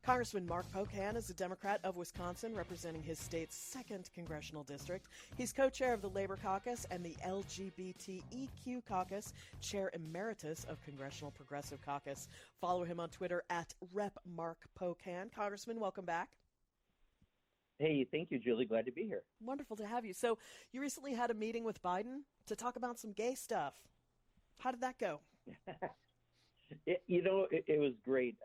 Congressman Mark Pocan is a Democrat of Wisconsin, representing his state's 2nd congressional district. He's co-chair of the Labor Caucus and the LGBTEQ Caucus, chair emeritus of Congressional Progressive Caucus. Follow him on Twitter at Rep. Mark Pocan. Congressman, welcome back. Hey, thank you, Julie. Glad to be here. Wonderful to have you. So you recently had a meeting with Biden to talk about some gay stuff. How did that go? It was great.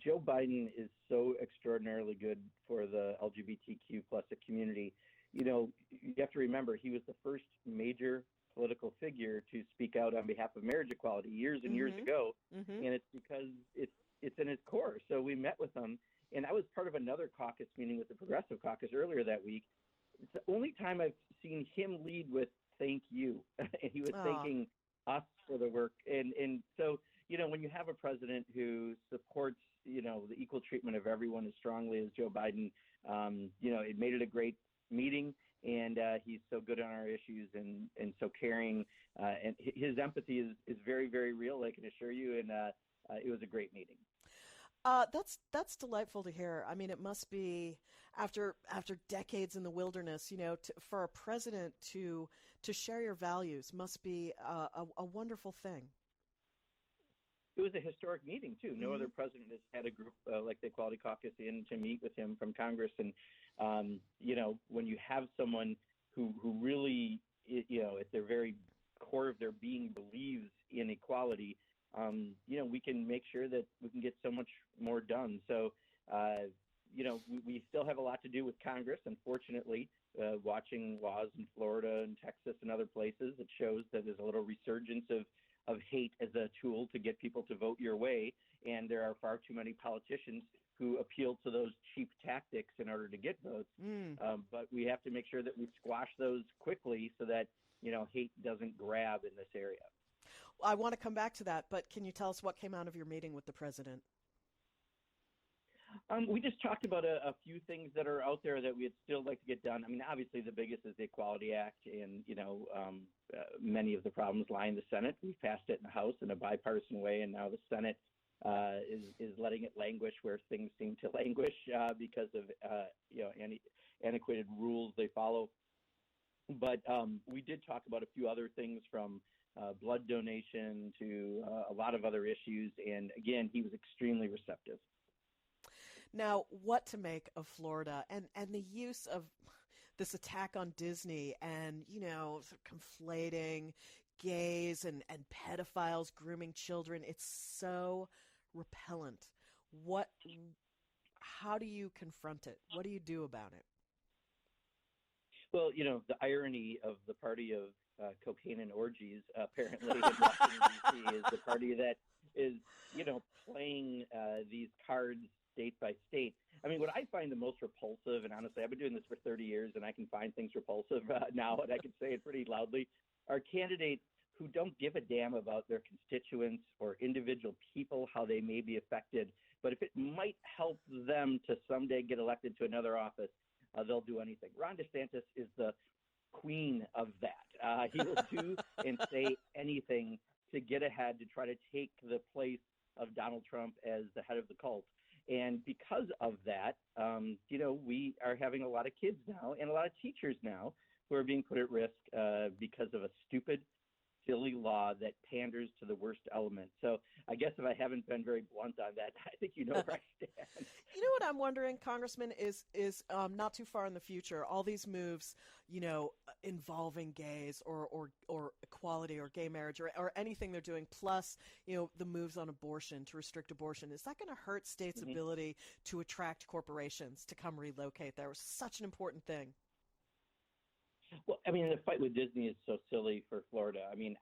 Joe Biden is so extraordinarily good for the LGBTQ plus community. You have to remember he was the first major political figure to speak out on behalf of marriage equality years and years ago, and it's because it's in his core. So we met with him, and I was part of another caucus meeting with the Progressive Caucus earlier that week. It's the only time I've seen him lead with "thank you," and he was thanking us for the work. And so, when you have a president who supports, the equal treatment of everyone as strongly as Joe Biden, it made it a great meeting. And he's so good on our issues and so caring. And his empathy is very, very real, I can assure you. And it was a great meeting. That's delightful to hear. I mean, it must be after decades in the wilderness, for a president to share your values must be a wonderful thing. It was a historic meeting too. No other president has had a group like the Equality Caucus in to meet with him from Congress. And when you have someone who really, at their very core of their being believes in equality, we can make sure that we can get so much more done. So, we still have a lot to do with Congress. Unfortunately, watching laws in Florida and Texas and other places, it shows that there's a little resurgence of hate as a tool to get people to vote your way. And there are far too many politicians who appeal to those cheap tactics in order to get votes. But we have to make sure that we squash those quickly so that, hate doesn't grab in this area. I want to come back to that, but can you tell us what came out of your meeting with the president? We just talked about a few things that are out there that we'd still like to get done. I mean, obviously the biggest is the Equality Act, and, many of the problems lie in the Senate. We've passed it in the House in a bipartisan way, and now the Senate is letting it languish where things seem to languish because of, antiquated rules they follow. But we did talk about a few other things from blood donation to a lot of other issues. And again, he was extremely receptive. Now, what to make of Florida and the use of this attack on Disney and, conflating gays and pedophiles grooming children? It's so repellent. How do you confront it? What do you do about it? Well, the irony of the party of cocaine and orgies, apparently, in Washington, D.C. is the party that is, playing these cards state by state. I mean, what I find the most repulsive, and honestly, I've been doing this for 30 years, and I can find things repulsive now, and I can say it pretty loudly, are candidates who don't give a damn about their constituents or individual people, how they may be affected. But if it might help them to someday get elected to another office, they'll do anything. Ron DeSantis is the queen of that. He will do and say anything to get ahead, to try to take the place of Donald Trump as the head of the cult. And because of that, we are having a lot of kids now and a lot of teachers now who are being put at risk because of a stupid, silly law that panders to the worst element. So I guess if I haven't been very blunt on that, I think you know where I stand. You know what I'm wondering, Congressman, is not too far in the future, all these moves, involving gays or equality or gay marriage or anything they're doing, plus, the moves on abortion to restrict abortion, is that going to hurt states' ability to attract corporations to come relocate there? It's such an important thing. Well, I mean, the fight with Disney is so silly for Florida. I mean,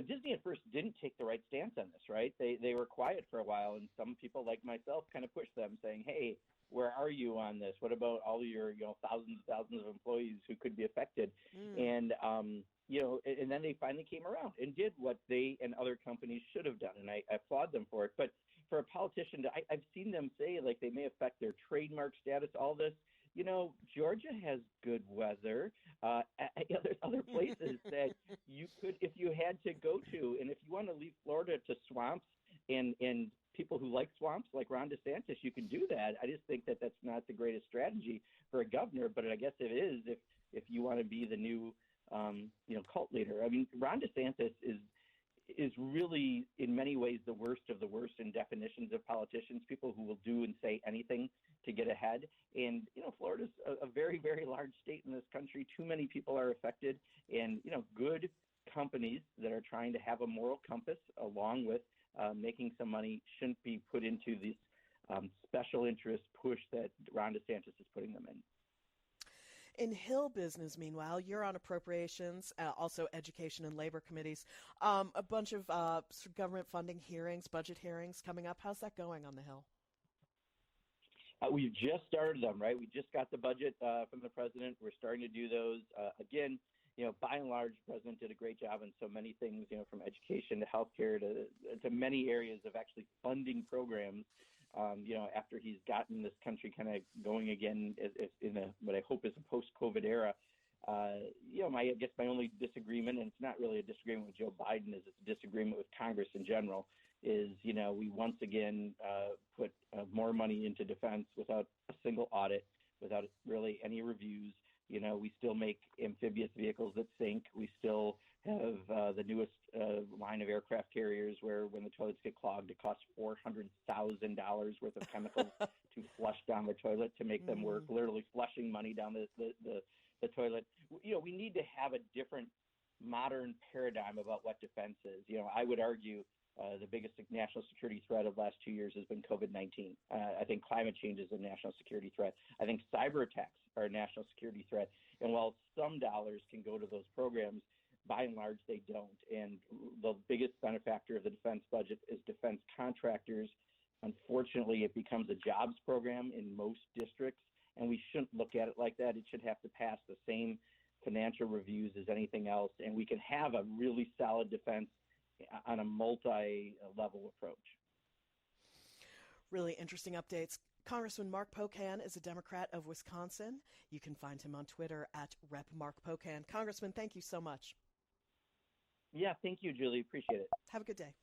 Disney at first didn't take the right stance on this, right? They were quiet for a while, and some people like myself kind of pushed them, saying, "Hey, where are you on this? What about all your, thousands and thousands of employees who could be affected?" And and then they finally came around and did what they and other companies should have done, and I applaud them for it. But for a politician, I've seen them say like they may affect their trademark status, all this. Georgia has good weather. There's other places that you could, if you had to go to, and if you want to leave Florida to swamps and people who like swamps, like Ron DeSantis, you can do that. I just think that that's not the greatest strategy for a governor, but I guess it is if you want to be the new, cult leader. I mean, Ron DeSantis is really, in many ways, the worst of the worst in definitions of politicians, people who will do and say anything to get ahead. And, Florida's a very, very large state in this country. Too many people are affected, and, good companies that are trying to have a moral compass along with making some money shouldn't be put into this special interest push that Ron DeSantis is putting them in. In Hill business, meanwhile, you're on appropriations, also education and labor committees, a bunch of government funding hearings, budget hearings coming up. How's that going on the Hill? We've just started them, right? We just got the budget from the president. We're starting to do those. Again, by and large, the president did a great job on so many things, from education to healthcare to many areas of actually funding programs. After he's gotten this country kind of going again in what I hope is a post-COVID era. I guess my only disagreement, and it's not really a disagreement with Joe Biden, is it's a disagreement with Congress in general, is, we once again put more money into defense without a single audit, without really any reviews. We still make amphibious vehicles that sink. We still have the newest line of aircraft carriers where when the toilets get clogged, it costs $400,000 worth of chemicals to flush down the toilet to make them work, literally flushing money down the toilet. We need to have a different modern paradigm about what defense is. I would argue the biggest national security threat of the last 2 years has been COVID-19. I think climate change is a national security threat. I think cyber attacks are a national security threat. And while some dollars can go to those programs, by and large, they don't. And the biggest benefactor of the defense budget is defense contractors. Unfortunately, it becomes a jobs program in most districts, and we shouldn't look at it like that. It should have to pass the same financial reviews as anything else, and we can have a really solid defense on a multi-level approach. Really interesting updates. Congressman Mark Pocan is a Democrat of Wisconsin. You can find him on Twitter at Rep. Mark Pocan. Congressman, thank you so much. Yeah, thank you, Julie. Appreciate it. Have a good day.